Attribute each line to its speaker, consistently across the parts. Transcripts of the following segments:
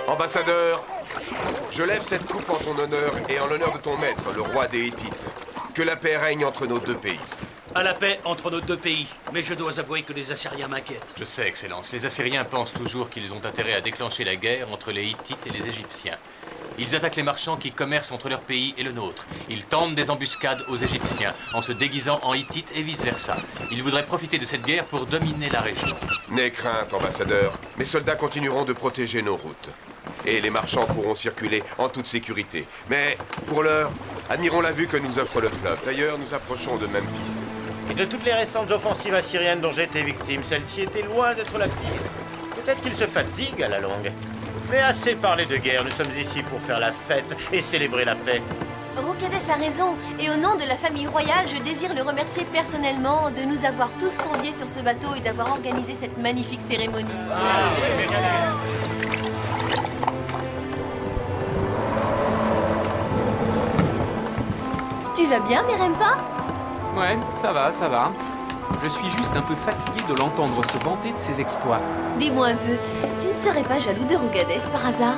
Speaker 1: Ambassadeur, je lève cette coupe en ton honneur et en l'honneur de ton maître, le roi des Hittites. Que la paix règne entre nos deux pays.
Speaker 2: À la paix entre nos deux pays, mais je dois avouer que les Assyriens m'inquiètent.
Speaker 3: Je sais, Excellence. Les Assyriens pensent toujours qu'ils ont intérêt à déclencher la guerre entre les Hittites et les Égyptiens. Ils attaquent les marchands qui commercent entre leur pays et le nôtre. Ils tentent des embuscades aux Égyptiens en se déguisant en Hittites et vice-versa. Ils voudraient profiter de cette guerre pour dominer la région.
Speaker 1: N'aie crainte, ambassadeur. Mes soldats continueront de protéger nos routes. Et les marchands pourront circuler en toute sécurité. Mais, pour l'heure, admirons la vue que nous offre le fleuve. D'ailleurs, nous approchons de Memphis.
Speaker 4: Et de toutes les récentes offensives assyriennes dont j'ai été victime, celle-ci était loin d'être la pire. Peut-être qu'ils se fatiguent à la longue. Mais assez parlé de guerre, nous sommes ici pour faire la fête et célébrer la paix.
Speaker 5: Rokades a raison, et au nom de la famille royale, je désire le remercier personnellement de nous avoir tous conviés sur ce bateau et d'avoir organisé cette magnifique cérémonie. Tu vas bien, Merempa?
Speaker 6: Ouais, ça va, ça va. Je suis juste un peu fatigué de l'entendre se vanter de ses exploits.
Speaker 5: Dis-moi un peu, tu ne serais pas jaloux de Rokades par hasard?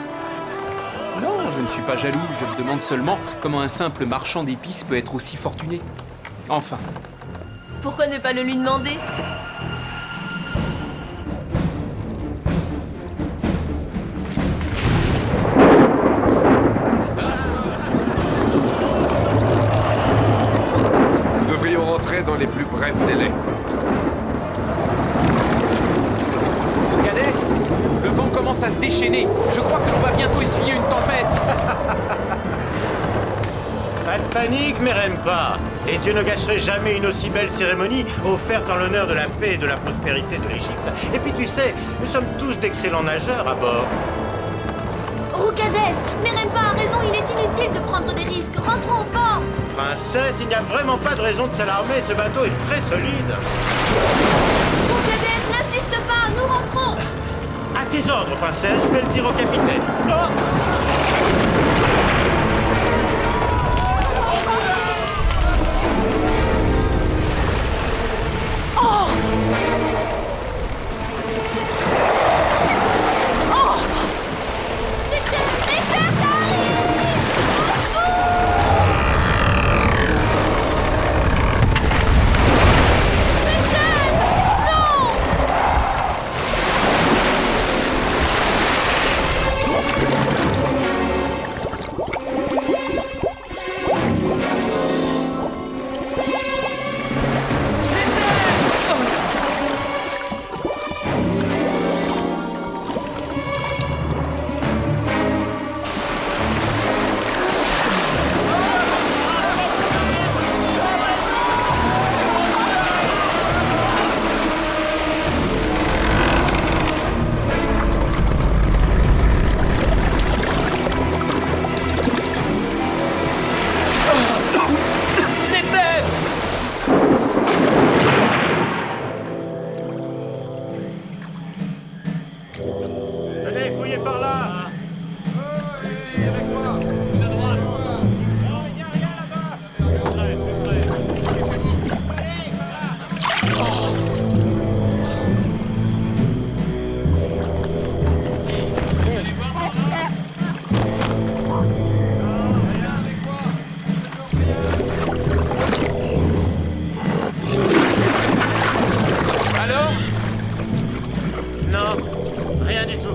Speaker 6: Non, je ne suis pas jaloux, je me demande seulement comment un simple marchand d'épices peut être aussi fortuné. Enfin.
Speaker 5: Pourquoi ne pas le lui demander?
Speaker 1: Nous devrions rentrer dans les plus brefs délais.
Speaker 6: Rokades, le vent commence à se déchaîner. Je crois que l'on va bientôt essuyer une tempête.
Speaker 4: Pas de panique, Merempa. Et tu ne gâcherais jamais une aussi belle cérémonie offerte en l'honneur de la paix et de la prospérité de l'Égypte. Et puis tu sais, nous sommes tous d'excellents nageurs à bord.
Speaker 5: Rokades, Merempa a raison, il est inutile de prendre des risques. Rentrons au port.
Speaker 4: Princesse, il n'y a vraiment pas de raison de s'alarmer, ce bateau est très solide.
Speaker 5: Rokades, n'insiste pas, nous rentrons.
Speaker 4: À tes ordres, princesse, je vais le dire au capitaine. Oh! Venez, fouillez par là.
Speaker 6: Alors?
Speaker 4: Non, rien du tout.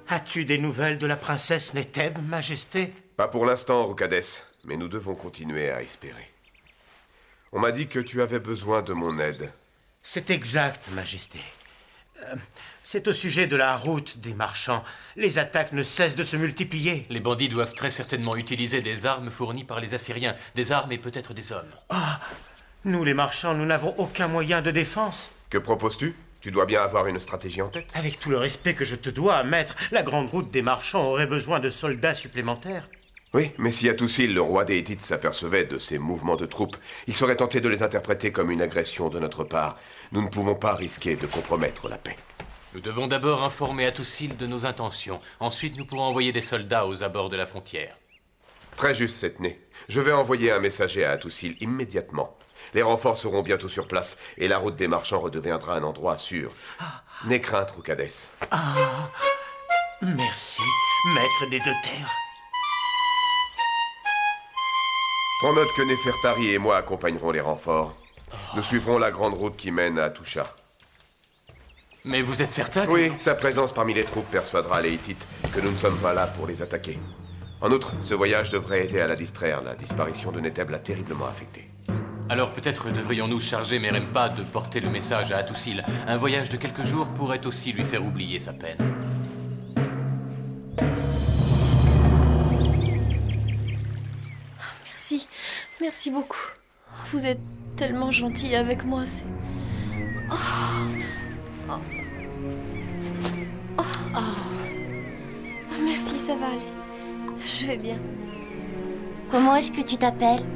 Speaker 4: As-tu des nouvelles de la princesse Nétheb, Majesté?
Speaker 1: Pas pour l'instant, Rokades, mais nous devons continuer à espérer. On m'a dit que tu avais besoin de mon aide.
Speaker 4: C'est exact, Majesté. C'est au sujet de la route des marchands. Les attaques ne cessent de se multiplier.
Speaker 3: Les bandits doivent très certainement utiliser des armes fournies par les Assyriens. Des armes et peut-être des hommes.
Speaker 4: Nous, les marchands, nous n'avons aucun moyen de défense.
Speaker 1: Que proposes-tu? Tu dois bien avoir une stratégie en tête.
Speaker 4: Avec tout le respect que je te dois, maître, la grande route des marchands aurait besoin de soldats supplémentaires.
Speaker 1: Oui, mais si Atoussil, le roi des Hittites, s'apercevait de ces mouvements de troupes, il serait tenté de les interpréter comme une agression de notre part. Nous ne pouvons pas risquer de compromettre la paix.
Speaker 3: Nous devons d'abord informer Atoussil de nos intentions. Ensuite, nous pourrons envoyer des soldats aux abords de la frontière.
Speaker 1: Très juste, Setné. Je vais envoyer un messager à Atoussil immédiatement. Les renforts seront bientôt sur place et la route des marchands redeviendra un endroit sûr. N'aie crainte, Roukades.
Speaker 4: Merci, maître des deux terres.
Speaker 1: Prends note que Nefertari et moi accompagnerons les renforts. Nous suivrons la grande route qui mène à Toucha.
Speaker 3: Mais vous êtes certain que...
Speaker 1: Oui, sa présence parmi les troupes persuadera les Hittites que nous ne sommes pas là pour les attaquer. En outre, ce voyage devrait aider à la distraire. La disparition de Neteb l'a terriblement affectée.
Speaker 3: Alors peut-être devrions-nous charger Merempa de porter le message à Atoussil. Un voyage de quelques jours pourrait aussi lui faire oublier sa peine.
Speaker 5: Merci. Merci beaucoup. Vous êtes tellement gentil avec moi, c'est... Merci, ça va aller. Je vais bien.
Speaker 7: Comment est-ce que tu t'appelles?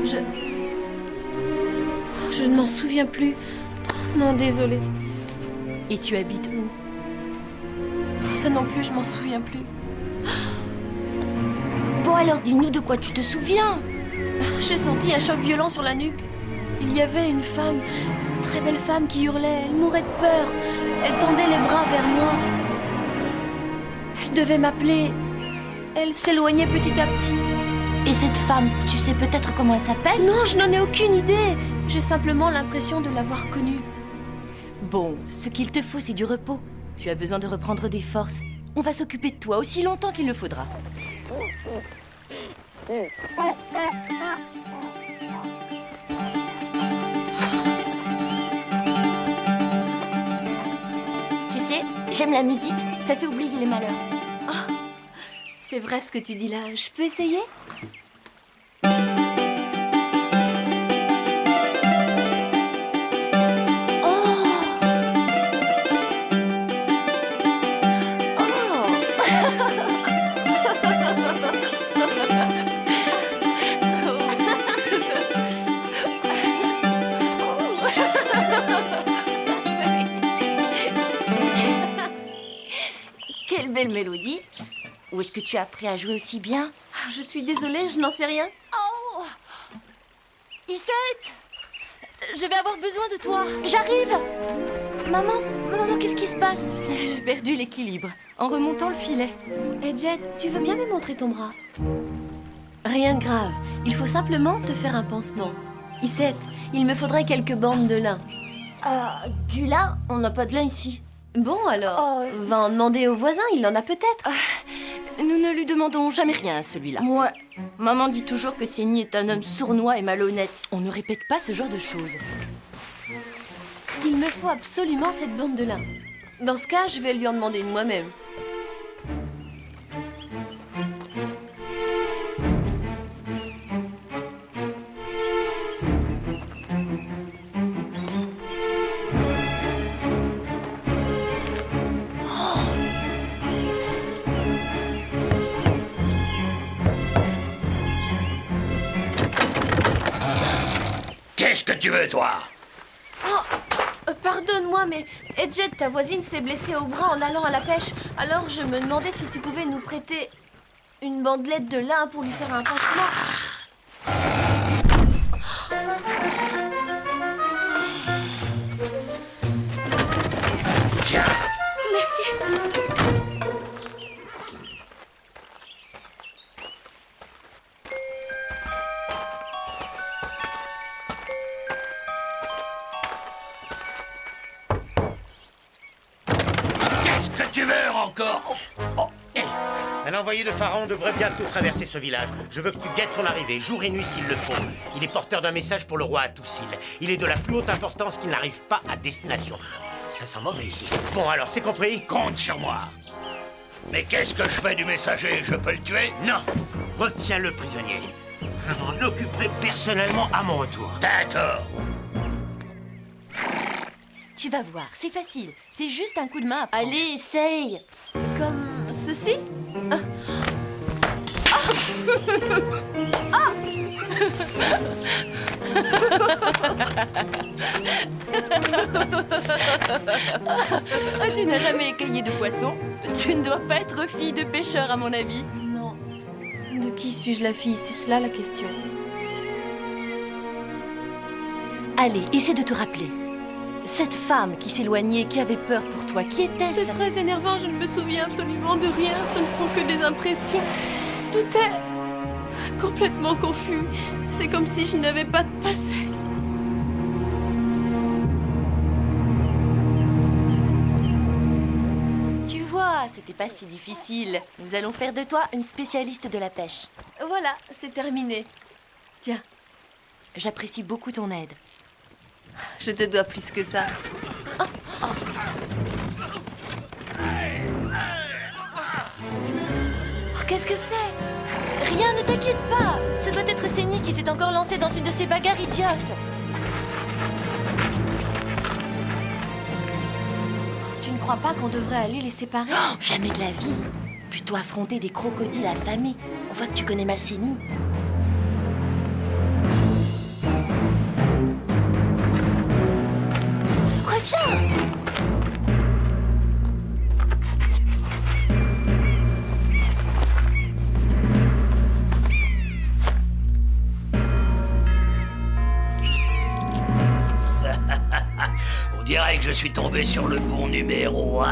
Speaker 5: Je ne m'en souviens plus. Non, désolée.
Speaker 7: Et tu habites où?
Speaker 5: Ça non plus, je m'en souviens plus.
Speaker 7: Bon alors, dis-nous de quoi tu te souviens.
Speaker 5: J'ai senti un choc violent sur la nuque. Il y avait une femme, une très belle femme qui hurlait. Elle mourait de peur. Elle tendait les bras vers moi. Elle devait m'appeler. Elle s'éloignait petit à petit.
Speaker 7: Et cette femme, tu sais peut-être comment elle s'appelle?
Speaker 5: Non, je n'en ai aucune idée. J'ai simplement l'impression de l'avoir connue.
Speaker 7: Bon, ce qu'il te faut, c'est du repos. Tu as besoin de reprendre des forces. On va s'occuper de toi aussi longtemps qu'il le faudra. Tu sais, j'aime la musique. Ça fait oublier les malheurs.
Speaker 5: C'est vrai ce que tu dis là. Je peux essayer?
Speaker 7: Quelle belle mélodie. Où est-ce que tu as appris à jouer aussi bien?
Speaker 5: Je suis désolée, je n'en sais rien.
Speaker 7: Oh Issette, je vais avoir besoin de toi. J'arrive. Maman, qu'est-ce qui se passe? J'ai perdu l'équilibre en remontant le filet.
Speaker 5: Jet, tu veux bien me montrer ton bras? Rien de grave. Il faut simplement te faire un pansement. Issette, il me faudrait quelques bandes de lin.
Speaker 7: Du lin? On n'a pas de lin ici.
Speaker 5: Bon alors, va en demander au voisin, il en a peut-être.
Speaker 7: Nous ne lui demandons jamais rien à celui-là. Moi, maman dit toujours que Séni est un homme sournois et malhonnête. On ne répète pas ce genre de choses.
Speaker 5: Il me faut absolument cette bande de lin. Dans ce cas, je vais lui en demander une moi-même.
Speaker 2: Qu'est-ce que tu veux, toi?
Speaker 5: Pardonne-moi, mais Edjet, ta voisine, s'est blessée au bras en allant à la pêche. Alors je me demandais si tu pouvais nous prêter une bandelette de lin pour lui faire un pansement.
Speaker 2: Tiens.
Speaker 5: Merci.
Speaker 2: Qu'est-ce que tu veux encore?
Speaker 4: Un envoyé de Pharaon devrait bientôt traverser ce village. Je veux que tu guettes son arrivée, jour et nuit s'il le faut. Il est porteur d'un message pour le roi Atoussil. Il est de la plus haute importance qu'il n'arrive pas à destination. ça sent mauvais ici. Bon, alors, c'est compris?
Speaker 2: Compte sur moi. Mais qu'est-ce que je fais du messager? Je peux le tuer?
Speaker 4: Non. Retiens-le prisonnier. Je m'en occuperai personnellement à mon retour.
Speaker 2: D'accord.
Speaker 7: Tu vas voir, c'est facile. C'est juste un coup de main à prendre.
Speaker 5: Allez, essaye. Comme ceci.
Speaker 7: Ah, tu n'as jamais écaillé de poisson? Tu ne dois pas être fille de pêcheur, à mon avis.
Speaker 5: Non. De qui suis-je la fille? C'est cela la question.
Speaker 7: Allez, essaie de te rappeler. Cette femme qui s'éloignait, qui avait peur pour toi, qui était-ce?
Speaker 5: C'est très énervant, je ne me souviens absolument de rien. Ce ne sont que des impressions. Tout est complètement confus. C'est comme si je n'avais pas de passé.
Speaker 7: Tu vois, c'était pas si difficile. Nous allons faire de toi une spécialiste de la pêche.
Speaker 5: Voilà, c'est terminé. Tiens,
Speaker 7: J'apprécie beaucoup ton aide.
Speaker 5: je te dois plus que ça.
Speaker 7: Oh, qu'est-ce que c'est? Rien, ne t'inquiète pas. Ce doit être Séni qui s'est encore lancé dans une de ces bagarres idiotes.
Speaker 5: Tu ne crois pas qu'on devrait aller les séparer?
Speaker 7: Oh, jamais de la vie. Plutôt affronter des crocodiles affamés. On voit que tu connais mal Séni. Reviens!
Speaker 2: On dirait que je suis tombé sur le bon numéro.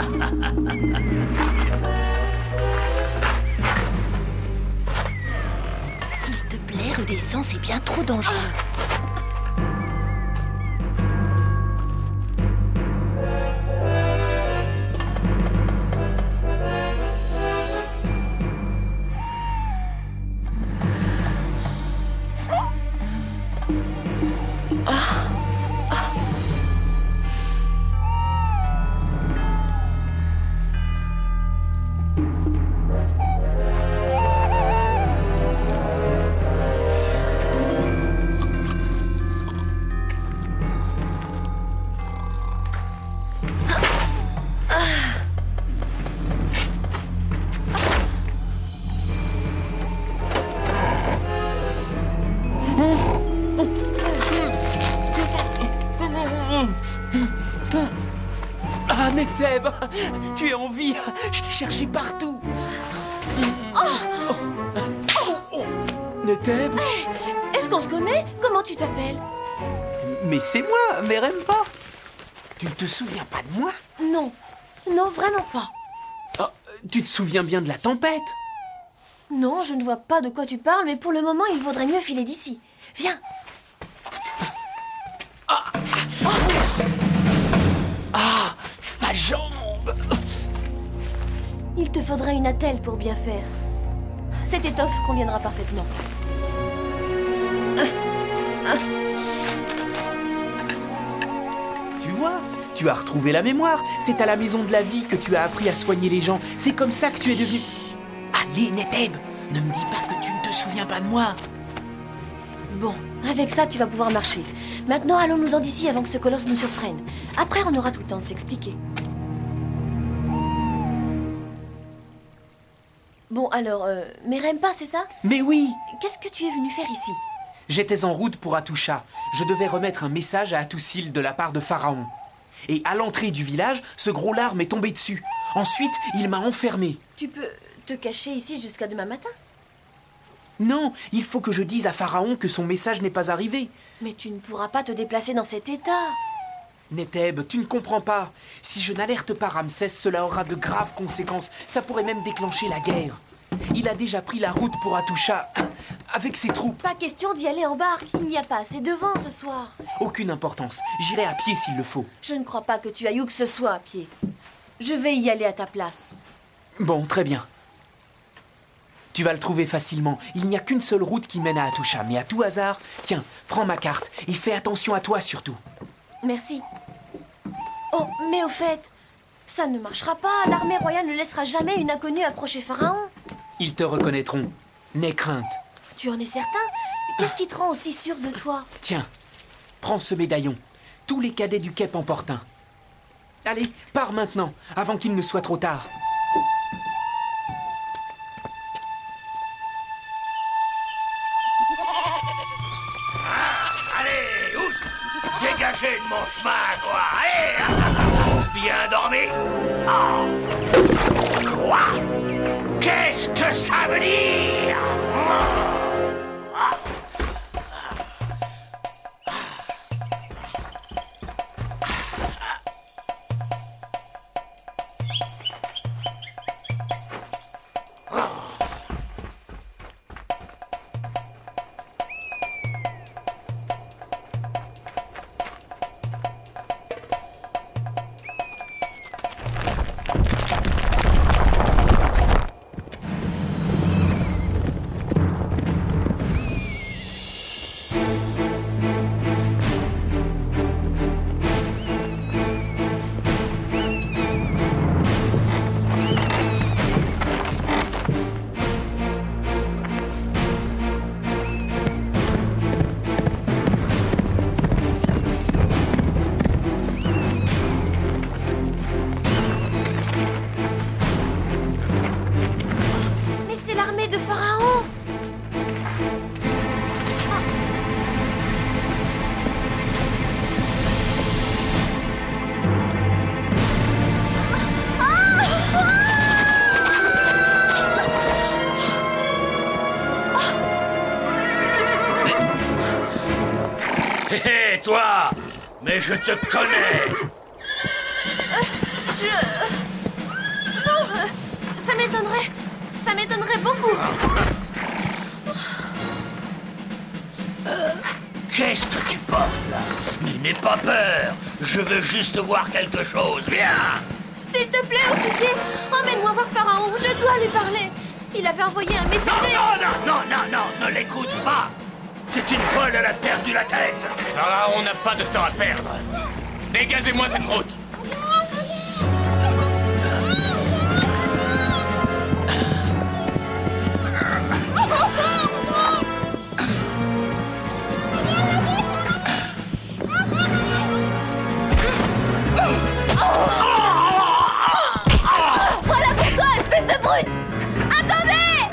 Speaker 7: S'il te plaît, redescends, c'est bien trop dangereux.
Speaker 6: Ah, Neteb, tu es en vie. Je t'ai cherché partout. Neteb,
Speaker 5: Est-ce qu'on se connaît? Comment tu t'appelles?
Speaker 6: mais c'est moi, mais aime pas. Tu ne te souviens pas de moi?
Speaker 5: Non. Non, vraiment pas.
Speaker 6: Oh, tu te souviens bien de la tempête?
Speaker 5: Non, je ne vois pas de quoi tu parles, mais pour le moment, il vaudrait mieux filer d'ici. Viens.
Speaker 6: Ah, ma jambe.
Speaker 5: Il te faudrait une attelle pour bien faire. Cette étoffe conviendra parfaitement.
Speaker 6: Tu vois, tu as retrouvé la mémoire. C'est à la maison de la vie que tu as appris à soigner les gens. C'est comme ça que tu es devenu... Allez, Neteb, ne me dis pas que tu ne te souviens pas de moi.
Speaker 5: Bon, avec ça, tu vas pouvoir marcher. Maintenant, allons-nous-en d'ici avant que ce colosse nous surprenne. Après, on aura tout le temps de s'expliquer. Bon, alors, Merempa, c'est ça?
Speaker 6: Mais oui,
Speaker 5: Qu'est-ce que tu es venu faire ici?
Speaker 6: j'étais en route pour Atusha. Je devais remettre un message à Atusil de la part de Pharaon. Et à l'entrée du village, ce gros lard m'est tombé dessus. Ensuite, il m'a enfermé.
Speaker 5: Tu peux te cacher ici jusqu'à demain matin?
Speaker 6: Non, il faut que je dise à Pharaon que son message n'est pas arrivé.
Speaker 5: Mais tu ne pourras pas te déplacer dans cet état.
Speaker 6: Neteb, tu ne comprends pas. Si je n'alerte pas Ramsès, cela aura de graves conséquences. Ça pourrait même déclencher la guerre. Il a déjà pris la route pour Atusha, avec ses troupes.
Speaker 5: Pas question d'y aller en barque. Il n'y a pas assez de vent ce soir.
Speaker 6: Aucune importance. J'irai à pied s'il le faut.
Speaker 5: Je ne crois pas que tu ailles où que ce soit à pied. Je vais y aller à ta place.
Speaker 6: Bon, très bien. Tu vas le trouver facilement. Il n'y a qu'une seule route qui mène à Atusha. Mais à tout hasard, tiens, prends ma carte et fais attention à toi surtout.
Speaker 5: Merci. Oh, mais au fait, ça ne marchera pas. L'armée royale ne laissera jamais une inconnue approcher Pharaon.
Speaker 6: Ils te reconnaîtront. N'aie crainte.
Speaker 5: Tu en es certain? Qu'est-ce qui te rend aussi sûr de toi?
Speaker 6: Tiens, prends ce médaillon. Tous les cadets du quai en portent un. Allez, pars maintenant, avant qu'il ne soit trop tard.
Speaker 2: Allez, ous! Dégagez de mon chemin, quoi! Allez! Bien dormi? Oh. Quoi? Qu'est-ce que ça veut dire?
Speaker 5: Mais c'est l'armée de Pharaon!
Speaker 2: Hé hé, toi! Mais je te connais!
Speaker 5: Non, ça m'étonnerait. Ça m'étonnerait beaucoup.
Speaker 2: Qu'est-ce que tu portes là? Mais n'aie pas peur! Je veux juste voir quelque chose, viens!
Speaker 5: S'il te plaît, officier, emmène-moi voir Pharaon. Je dois lui parler. Il avait envoyé un
Speaker 2: Non,
Speaker 5: messager.
Speaker 2: non, ne l'écoute pas! C'est une folle, elle a perdu la tête!
Speaker 3: Pharaon n'a pas de temps à perdre. Dégagez-moi cette route.
Speaker 5: Voilà pour toi, espèce de brute. Attendez!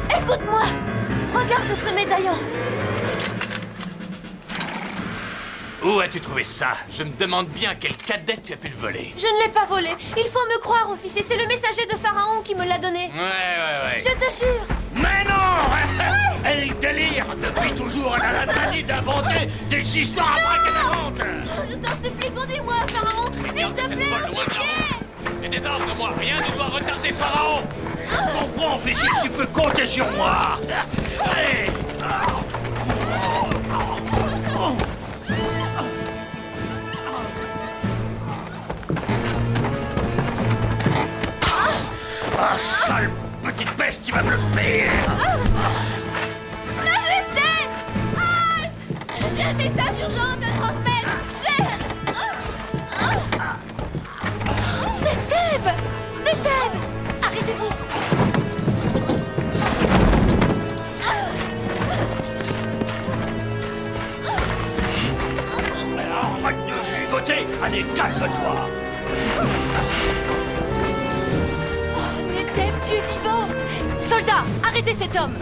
Speaker 5: Écoute-moi. Regarde ce médaillon.
Speaker 3: Où as-tu trouvé ça? Je me demande bien quel cadet tu as pu le voler.
Speaker 5: Je ne l'ai pas volé. Il faut me croire, officier. C'est le messager de Pharaon qui me l'a donné.
Speaker 3: Ouais.
Speaker 5: Je te jure.
Speaker 2: Mais non! Elle délire! Depuis toujours, elle a la manie d'inventer des histoires abracadabantes!
Speaker 5: Je t'en supplie, conduis-moi, Pharaon. S'il te plaît, officier.
Speaker 3: C'est des ordres, moi. Rien ne doit retarder Pharaon.
Speaker 2: Comprends, officier, tu peux compter sur moi! Allez! Ah, sale petite peste, tu vas me le faire!
Speaker 5: Majesté! Halte! J'ai un message urgent à te transmettre. Neteb! Arrêtez-vous!
Speaker 2: Arrête de gigoter! Allez, calme-toi!
Speaker 7: Neteb, tu es vivante! Soldats, arrêtez cet homme!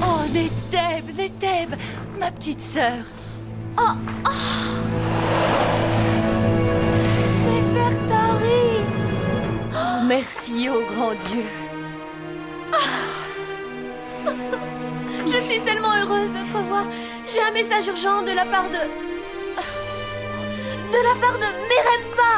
Speaker 7: Oh, Neteb, ma petite sœur!
Speaker 5: Nefertari!
Speaker 7: Oh, merci, ô grand Dieu!
Speaker 5: Je suis tellement heureuse de te revoir. J'ai un message urgent de la part de Merempa.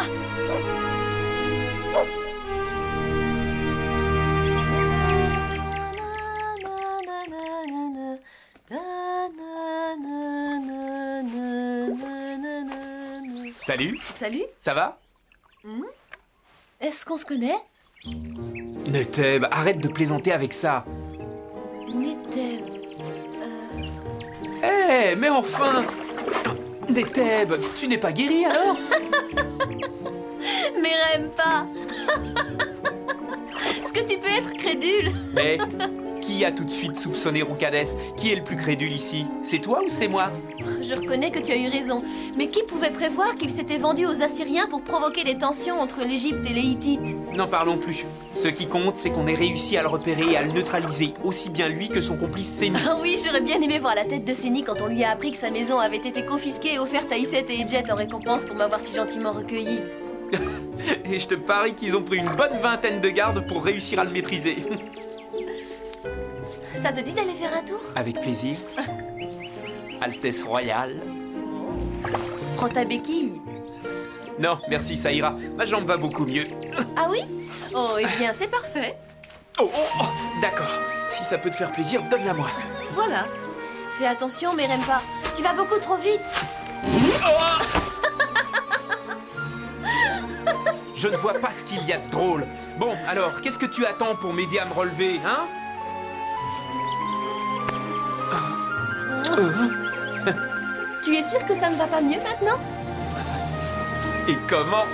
Speaker 6: Salut,
Speaker 5: Salut,
Speaker 6: ça va?
Speaker 5: est-ce qu'on se connaît?
Speaker 6: Neteb, arrête de plaisanter avec ça.
Speaker 5: Neteb.
Speaker 6: Hé, mais enfin! Mais Thèbes, tu n'es pas guérie alors?
Speaker 5: Mais Rem pas. Est-ce que tu peux être crédule?
Speaker 6: Mais qui a tout de suite soupçonné Roucadès? Qui est le plus crédule ici? C'est toi ou c'est moi?
Speaker 5: Je reconnais que tu as eu raison. Mais qui pouvait prévoir qu'il s'était vendu aux Assyriens pour provoquer des tensions entre l'Égypte et les Hittites?
Speaker 6: N'en parlons plus. Ce qui compte, c'est qu'on ait réussi à le repérer et à le neutraliser, aussi bien lui que son complice Séni.
Speaker 5: Ah oui, j'aurais bien aimé voir la tête de Séni quand on lui a appris que sa maison avait été confisquée et offerte à Isset et Edjet en récompense pour m'avoir si gentiment recueilli.
Speaker 6: Et je te parie qu'ils ont pris une bonne vingtaine de gardes pour réussir à le maîtriser.
Speaker 5: Ça te dit d'aller faire un tour?
Speaker 6: Avec plaisir. Altesse royale.
Speaker 5: Prends ta béquille.
Speaker 6: Non, merci, ça ira. Ma jambe va beaucoup mieux.
Speaker 5: Ah oui? Oh, eh bien, c'est parfait.
Speaker 6: Oh, oh, oh, d'accord. Si ça peut te faire plaisir, donne-la moi.
Speaker 5: Voilà. Fais attention, mais Rem pas. Tu vas beaucoup trop vite.
Speaker 6: Je ne vois pas ce qu'il y a de drôle. Bon, alors, qu'est-ce que tu attends pour m'aider à me relever, hein?
Speaker 5: Tu es sûr que ça ne va pas mieux maintenant?
Speaker 6: Et comment?